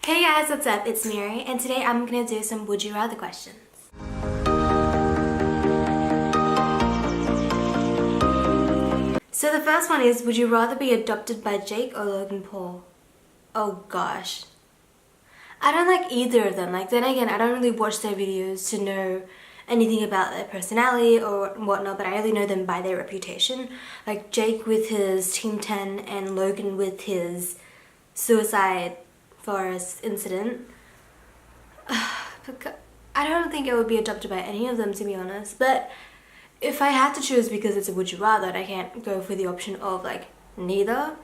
Hey guys, what's up? It's Mary, and today I'm gonna do some Would You Rather questions. So the first one is, would you rather be adopted by Jake or Logan Paul? Oh gosh. I don't like either of them. Then again, I don't really watch their videos to know anything about their personality or whatnot, but I only know them by their reputation. Like Jake with his Team 10 and Logan with his suicide forest incident. I don't think I would be adopted by any of them, to be honest, but if I had to choose because it's a would you rather and I can't go for the option of neither,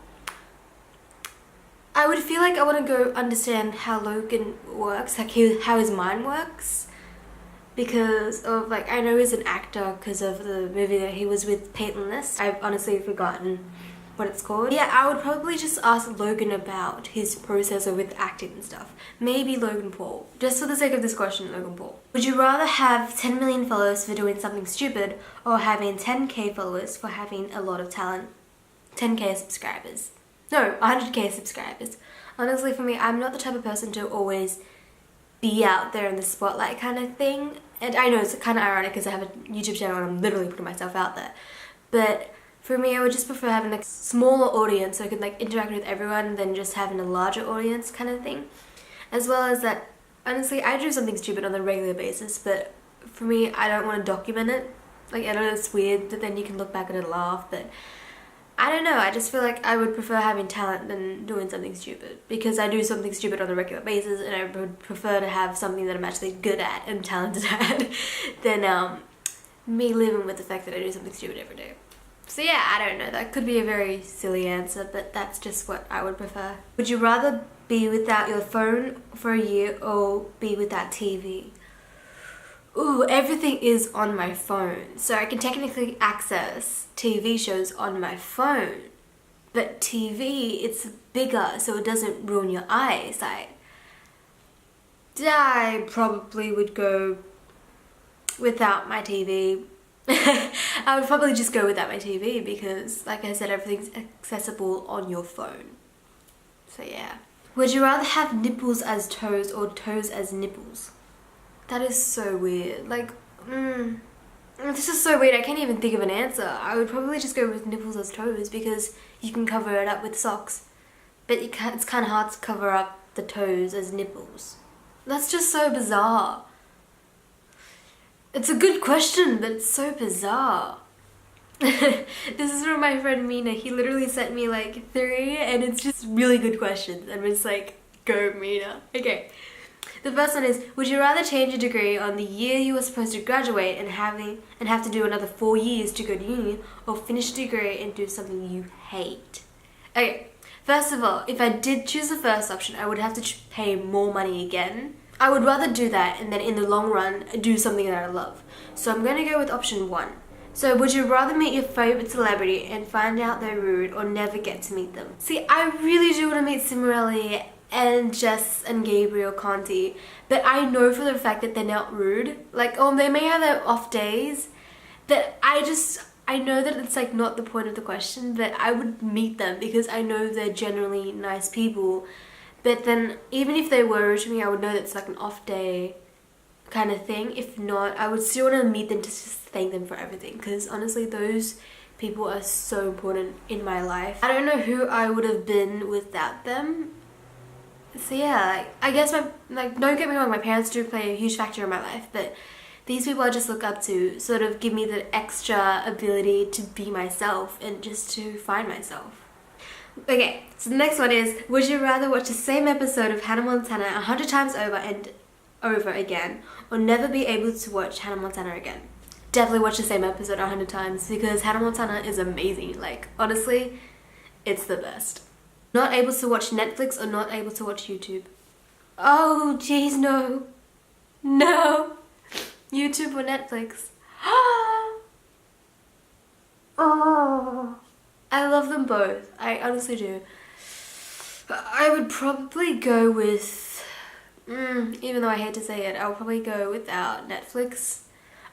I would feel like I want to go understand how Logan works, how his mind works, because of I know he's an actor because of the movie that he was with Peyton List. I've honestly forgotten what it's called. Yeah, I would probably just ask Logan about his process with acting and stuff. Maybe Logan Paul. Just for the sake of this question, Logan Paul. Would you rather have 10 million followers for doing something stupid or having 10k followers for having a lot of talent? 10k subscribers. No, 100k subscribers. Honestly, for me, I'm not the type of person to always be out there in the spotlight kind of thing. And I know it's kind of ironic because I have a YouTube channel and I'm literally putting myself out there. But for me, I would just prefer having a smaller audience so I could interact with everyone than just having a larger audience kind of thing. As well as that, honestly, I do something stupid on a regular basis, but for me, I don't want to document it. I know it's weird that then you can look back at it and laugh, but I don't know, I just feel like I would prefer having talent than doing something stupid, because I do something stupid on a regular basis and I would prefer to have something that I'm actually good at and talented at than me living with the fact that I do something stupid every day. So yeah, I don't know, that could be a very silly answer, but that's just what I would prefer. Would you rather be without your phone for a year or be without TV? Ooh, everything is on my phone, so I can technically access TV shows on my phone. But TV, it's bigger, so it doesn't ruin your eyesight. I probably would go without my TV. I would probably just go without my TV because, like I said, everything's accessible on your phone. So yeah. Would you rather have nipples as toes or toes as nipples? That is so weird. This is so weird. I can't even think of an answer. I would probably just go with nipples as toes because you can cover it up with socks. But it's kind of hard to cover up the toes as nipples. That's just so bizarre. It's a good question, but it's so bizarre. This is from my friend Mina. He literally sent me 3 and it's just really good questions. And it's go Mina. Okay. The first one is, would you rather change your degree on the year you were supposed to graduate and have to do another 4 years to go to uni, or finish a degree and do something you hate? Okay, first of all, if I did choose the first option, I would have to pay more money again. I would rather do that and then in the long run do something that I love. So I'm going to go with option 1. So would you rather meet your favorite celebrity and find out they're rude or never get to meet them? See, I really do want to meet Cimarelli and Jess and Gabriel Conti, but I know for the fact that they're not rude. They may have their off days, but I know that it's not the point of the question, but I would meet them because I know they're generally nice people. But then even if they were rude to me, I would know that it's an off day kind of thing. If not, I would still want to meet them to just thank them for everything, because honestly those people are so important in my life. I don't know who I would have been without them. So yeah, I guess don't get me wrong, my parents do play a huge factor in my life, but these people I just look up to sort of give me the extra ability to be myself and just to find myself. Okay, so the next one is, would you rather watch the same episode of Hannah Montana 100 times over and over again, or never be able to watch Hannah Montana again? Definitely watch the same episode 100 times because Hannah Montana is amazing. Honestly, it's the best. Not able to watch Netflix or not able to watch YouTube? Oh, jeez, no. No. YouTube or Netflix? Oh. I love them both. I honestly do. I would probably go with, even though I hate to say it, I would probably go without Netflix.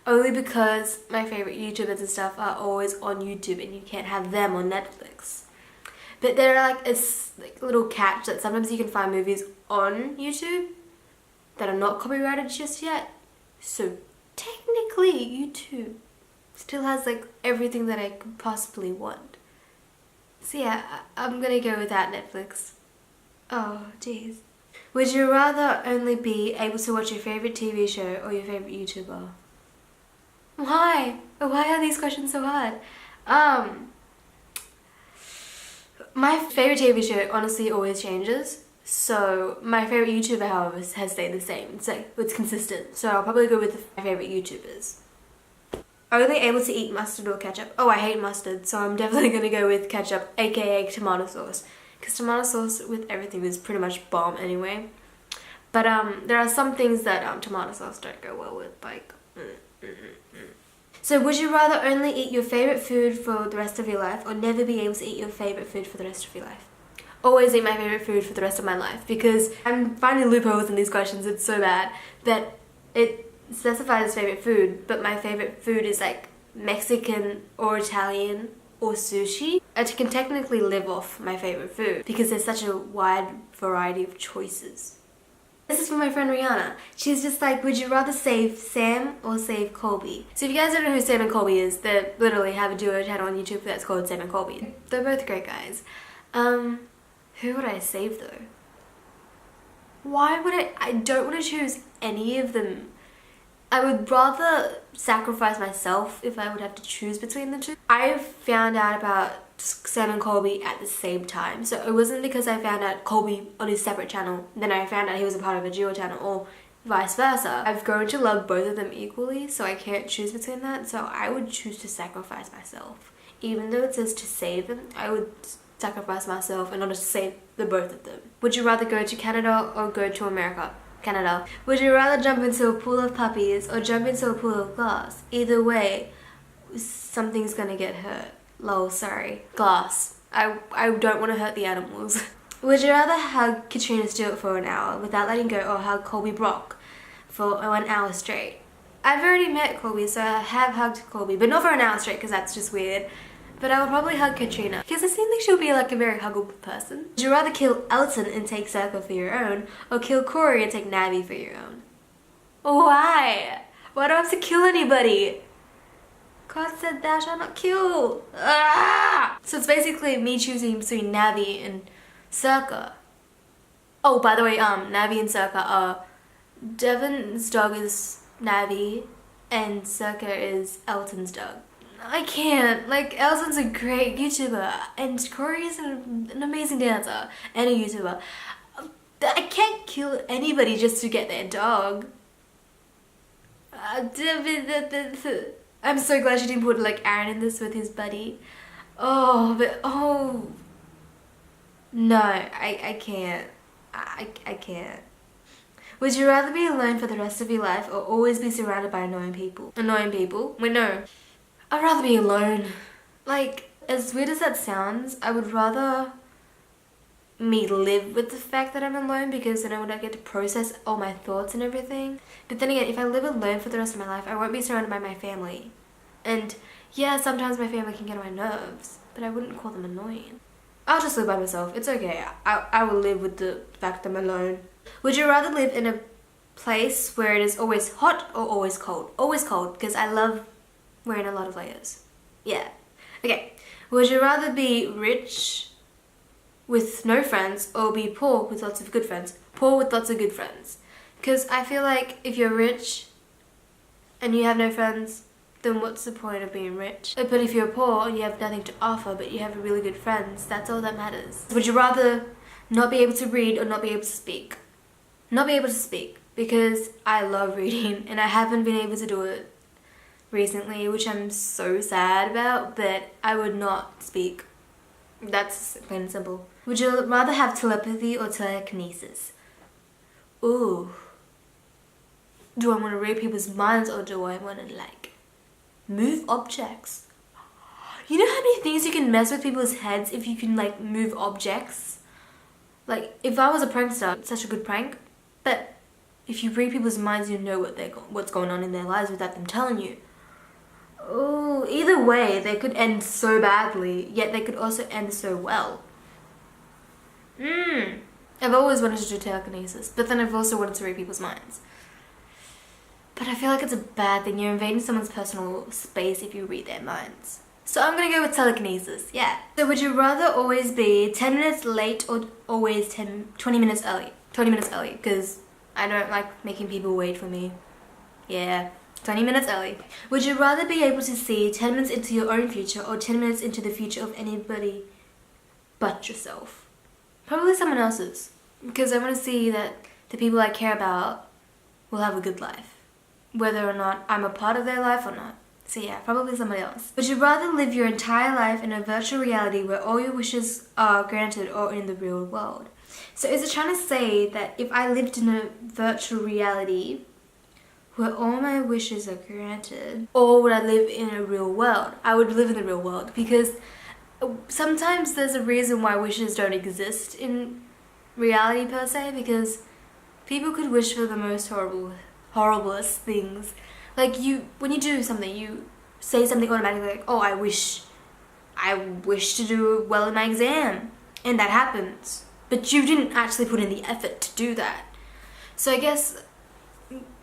Only because my favorite YouTubers and stuff are always on YouTube and you can't have them on Netflix. But there are a little catch that sometimes you can find movies on YouTube that are not copyrighted just yet. So technically YouTube still has like everything that I could possibly want. So yeah, I'm gonna go with that, Netflix. Oh jeez. Would you rather only be able to watch your favourite TV show or your favourite YouTuber? Why? Why are these questions so hard? My favourite TV show honestly always changes. So my favourite YouTuber, however, has stayed the same. So it's consistent. So I'll probably go with my favourite YouTubers. Only able to eat mustard or ketchup. Oh, I hate mustard, so I'm definitely going to go with ketchup, aka tomato sauce. Because tomato sauce with everything is pretty much bomb anyway. But there are some things that tomato sauce don't go well with, like... So would you rather only eat your favourite food for the rest of your life or never be able to eat your favourite food for the rest of your life? Always eat my favourite food for the rest of my life, because I'm finding loopholes in these questions. It's so bad that it specifies as favourite food, but my favourite food is like Mexican or Italian or sushi. I can technically live off my favourite food because there's such a wide variety of choices. This is from my friend Rihanna. She's just like, would you rather save Sam or save Colby? So if you guys don't know who Sam and Colby is, they literally have a duo channel on YouTube that's called Sam and Colby. They're both great guys. Who would I save though? Why would I don't want to choose any of them. I would rather sacrifice myself if I would have to choose between the two. I found out about Sam and Colby at the same time. So it wasn't because I found out Colby on his separate channel, then I found out he was a part of a duo channel, or vice versa. I've grown to love both of them equally, so I can't choose between that. So I would choose to sacrifice myself. Even though it says to save them, I would sacrifice myself in order to save the both of them. Would you rather go to Canada or go to America? Canada. Would you rather jump into a pool of puppies or jump into a pool of glass? Either way, something's gonna get hurt. Lol, sorry. Glass. I don't want to hurt the animals. Would you rather hug Katrina Stewart for an hour without letting go, or hug Colby Brock for 1 hour straight? I've already met Colby, so I have hugged Colby, but not for an hour straight because that's just weird. But I would probably hug Katrina because it seems like she'll be like a very huggable person. Would you rather kill Elton and take Circle for your own, or kill Corey and take Navi for your own? Why? Why do I have to kill anybody? God said thou shalt not kill. Ah! So it's basically me choosing between Navi and Circa. Oh, by the way, Navi and Circa are... Devon's dog is Navi and Circa is Elton's dog. I can't. Like, Elton's a great YouTuber and Corey is an amazing dancer and a YouTuber. I can't kill anybody just to get their dog. I'm so glad she didn't put like Aaron in this with his buddy. Oh, but oh no, I can't. I can't. Would you rather be alone for the rest of your life or always be surrounded by annoying people? Annoying people? Wait, no. I'd rather be alone. Like, as weird as that sounds, I would rather me live with the fact that I'm alone, because then I would get to process all my thoughts and everything. But then again, if I live alone for the rest of my life, I won't be surrounded by my family. And yeah, sometimes my family can get on my nerves, but I wouldn't call them annoying. I'll just live by myself. It's okay. I will live with the fact that I'm alone. Would you rather live in a place where it is always hot or always cold? Always cold, because I love wearing a lot of layers. Yeah. Okay. Would you rather be rich with no friends or be poor with lots of good friends? Poor with lots of good friends. Because I feel like if you're rich and you have no friends, then what's the point of being rich? But if you're poor and you have nothing to offer but you have really good friends, that's all that matters. Would you rather not be able to read or not be able to speak? Not be able to speak, because I love reading and I haven't been able to do it recently, which I'm so sad about, but I would not speak. That's plain and simple. Would you rather have telepathy or telekinesis? Ooh. Do I want to read people's minds or do I want to like move objects? You know how many things you can mess with people's heads if you can like move objects? Like if I was a prankster, it's such a good prank, but if you read people's minds, you know what's going on in their lives without them telling you. Oh, either way, they could end so badly, yet they could also end so well. I've always wanted to do telekinesis, but then I've also wanted to read people's minds. But I feel like it's a bad thing. You're invading someone's personal space if you read their minds. So I'm gonna go with telekinesis, yeah. So would you rather always be 10 minutes late or always 20 minutes early? 20 minutes early, because I don't like making people wait for me. Yeah, 20 minutes early. Would you rather be able to see 10 minutes into your own future or 10 minutes into the future of anybody but yourself? Probably someone else's, because I want to see that the people I care about will have a good life, whether or not I'm a part of their life or not. So yeah, probably somebody else. Would you rather live your entire life in a virtual reality where all your wishes are granted or in the real world? So is it trying to say that if I lived in a virtual reality where all my wishes are granted, or would I live in a real world? I would live in the real world, because sometimes there's a reason why wishes don't exist in reality per se, because people could wish for the most horriblest things. Like when you do something, you say something automatically like, oh, I wish to do well in my exam, and that happens. But you didn't actually put in the effort to do that. So I guess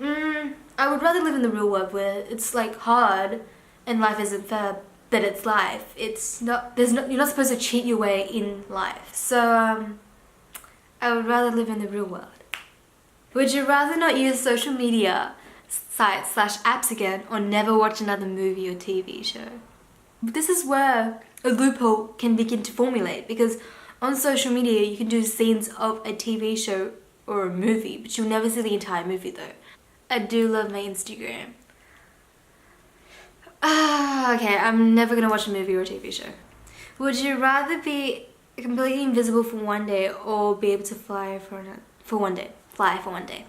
I would rather live in the real world where it's like hard and life isn't fair, but it's life. It's not, you're not supposed to cheat your way in life. So I would rather live in the real world. Would you rather not use social media sites / apps again, or never watch another movie or TV show? This is where a loophole can begin to formulate, because on social media you can do scenes of a TV show or a movie, but you'll never see the entire movie though. I do love my Instagram. Okay, I'm never gonna watch a movie or a TV show. Would you rather be completely invisible for one day or be able to fly for one day? Fly for one day.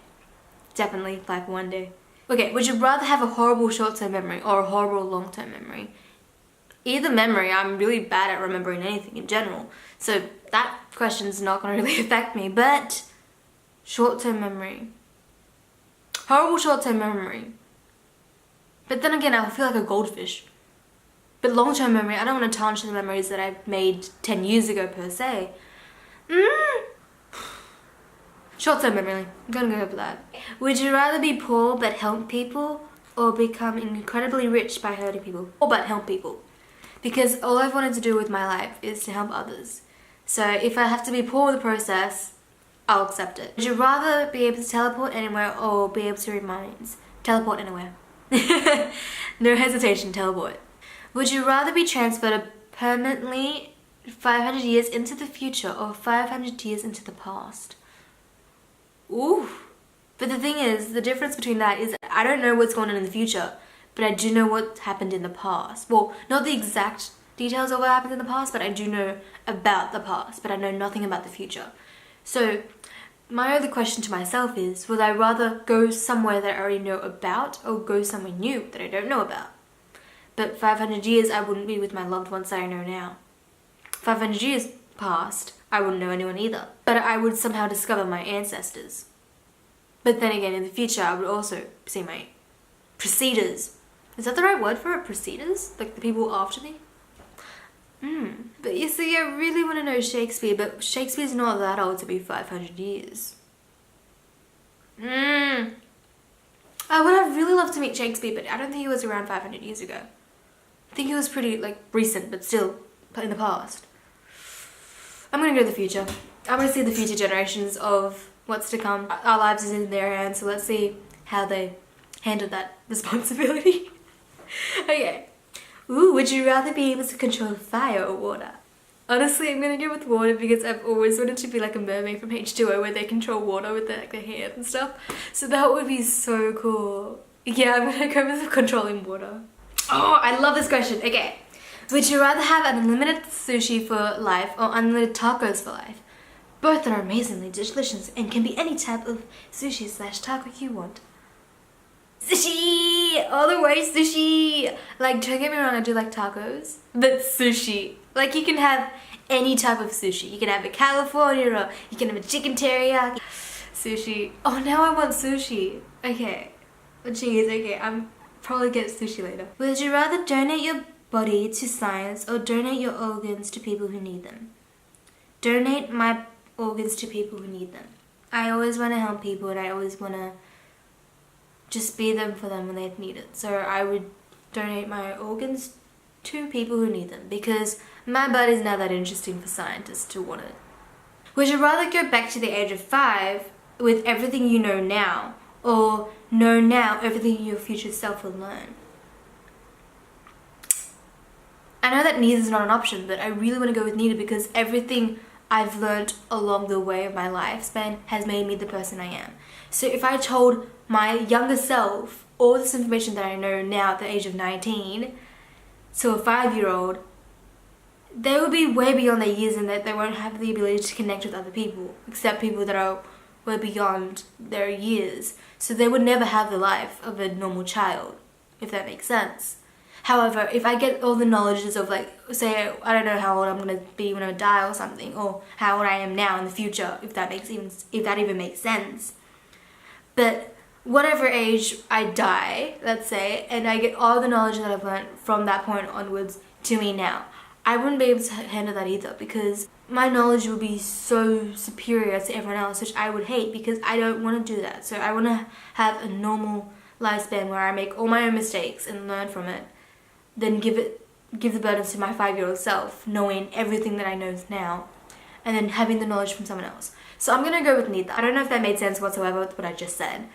Definitely fly for one day. Okay, would you rather have a horrible short-term memory or a horrible long-term memory? Either memory, I'm really bad at remembering anything in general, so that question's not gonna really affect me, but short-term memory. Horrible short-term memory. But then again, I'll feel like a goldfish. But long-term memory, I don't want to tarnish the memories that I made 10 years ago per se. Short-term memory, I'm gonna go for that. Would you rather be poor but help people, or become incredibly rich by hurting people? Or but help people. Because all I've wanted to do with my life is to help others. So if I have to be poor in the process, I'll accept it. Would you rather be able to teleport anywhere or be able to read minds? Teleport anywhere. No hesitation, teleport. Would you rather be transferred permanently 500 years into the future or 500 years into the past? Ooh. But the thing is, the difference between that is I don't know what's going on in the future, but I do know what happened in the past. Well, not the exact details of what happened in the past, but I do know about the past, but I know nothing about the future. So my only question to myself is, would I rather go somewhere that I already know about or go somewhere new that I don't know about? But 500 years, I wouldn't be with my loved ones that I know now. 500 years past, I wouldn't know anyone either. But I would somehow discover my ancestors. But then again, in the future, I would also see my preceders. Is that the right word for it? Preceders? Like the people after me? But you see, I really want to know Shakespeare, but Shakespeare's not that old to be 500 years. I would have really loved to meet Shakespeare, but I don't think he was around 500 years ago. I think he was pretty, recent, but still in the past. I'm gonna go to the future. I'm gonna see the future generations of what's to come. Our lives is in their hands, so let's see how they handle that responsibility. Okay. Ooh, would you rather be able to control fire or water? Honestly, I'm gonna go with water because I've always wanted to be like a mermaid from H2O where they control water with their hands and stuff. So that would be so cool. Yeah, I'm gonna go with controlling water. Oh, I love this question. Okay. Would you rather have unlimited sushi for life or unlimited tacos for life? Both are amazingly delicious and can be any type of sushi / taco you want. Sushi! All the way sushi! Don't get me wrong, I do like tacos, but sushi. You can have any type of sushi. You can have a California or you can have a chicken teriyaki. Sushi. Oh, now I want sushi. Okay. Oh, jeez, okay, I'm probably get sushi later. Would you rather donate your body to science or donate your organs to people who need them? Donate my organs to people who need them. I always want to help people, and I always want to just be them for them when they need it. So I would donate my organs to people who need them, because my body's not that interesting for scientists to want it. Would you rather go back to the age of 5 with everything you know now, or know now everything your future self will learn? I know that neither is not an option, but I really want to go with neither, because everything I've learned along the way of my lifespan has made me the person I am. So if I told my younger self all this information that I know now at the age of 19 to a 5-year-old, they will be way beyond their years, and that they won't have the ability to connect with other people, except people that are way beyond their years. So they would never have the life of a normal child, if that makes sense. However, if I get all the knowledges of, like, say, I don't know how old I'm going to be when I die or something, or how old I am now in the future, if that even makes sense. But whatever age I die, let's say, and I get all the knowledge that I've learned from that point onwards to me now, I wouldn't be able to handle that either, because my knowledge would be so superior to everyone else, which I would hate, because I don't want to do that. So I want to have a normal lifespan where I make all my own mistakes and learn from it, then give the burden to my 5-year-old self, knowing everything that I know now, and then having the knowledge from someone else. So I'm gonna go with neither. I don't know if that made sense whatsoever with what I just said,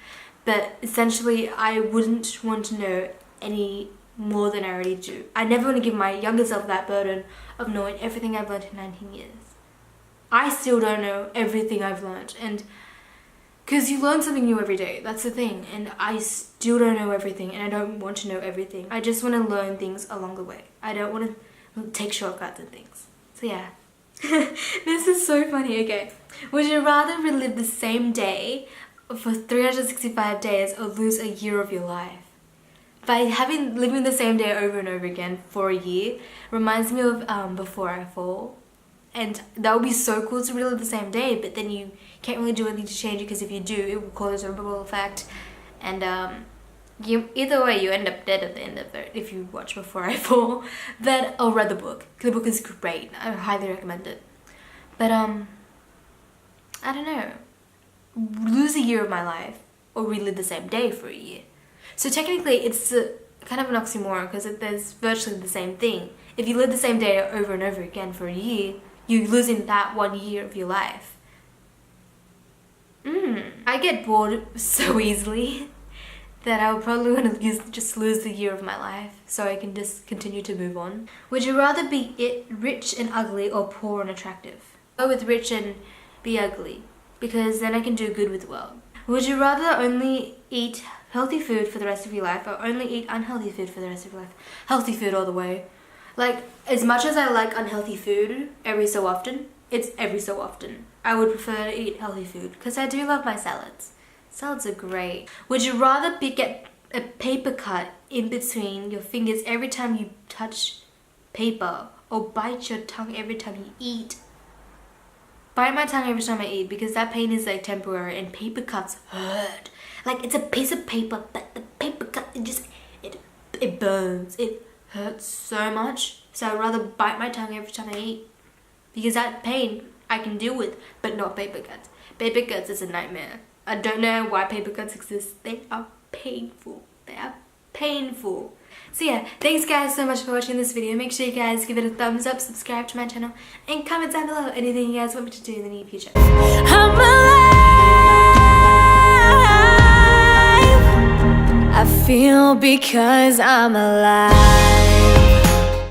but essentially I wouldn't want to know any more than I already do. I never want to give my younger self that burden of knowing everything I've learned in 19 years. I still don't know everything I've learned, and because you learn something new every day, that's the thing, and I still don't know everything, and I don't want to know everything. I just want to learn things along the way. I don't want to take shortcuts and things. So yeah. This is so funny. Okay. Would you rather relive the same day for 365 days or lose a year of your life? By living the same day over and over again for a year reminds me of Before I Fall. And that would be so cool to relive the same day, but then you can't really do anything to change it, because if you do, it will cause a ripple effect. And either way, you end up dead at the end of it if you watch Before I Fall. But I'll read the book. The book is great. I highly recommend it. But I don't know. Lose a year of my life or relive the same day for a year. So technically, it's kind of an oxymoron, because there's virtually the same thing. If you live the same day over and over again for a year, you're losing that 1 year of your life. I get bored so easily that I would probably want to just lose the year of my life so I can just continue to move on. Would you rather be rich and ugly or poor and attractive? Go with rich and be ugly, because then I can do good with the world. Would you rather only eat healthy food for the rest of your life, or only eat unhealthy food for the rest of your life? Healthy food all the way. Like, as much as I like unhealthy food every so often, it's every so often. I would prefer to eat healthy food, because I do love my salads. Salads are great. Would you rather get a paper cut in between your fingers every time you touch paper, or bite your tongue every time you eat? Bite my tongue every time I eat, because that pain is like temporary, and paper cuts hurt. Like, it's a piece of paper, but the paper cut, it burns. It hurts so much. So I'd rather bite my tongue every time I eat, because that pain I can deal with, but not paper cuts. Paper cuts is a nightmare. I don't know why paper cuts exist. They are painful. They are painful. So yeah, thanks guys so much for watching this video. Make sure you guys give it a thumbs up, subscribe to my channel, and comment down below anything you guys want me to do in the near future. I'm alive. I feel because I'm alive.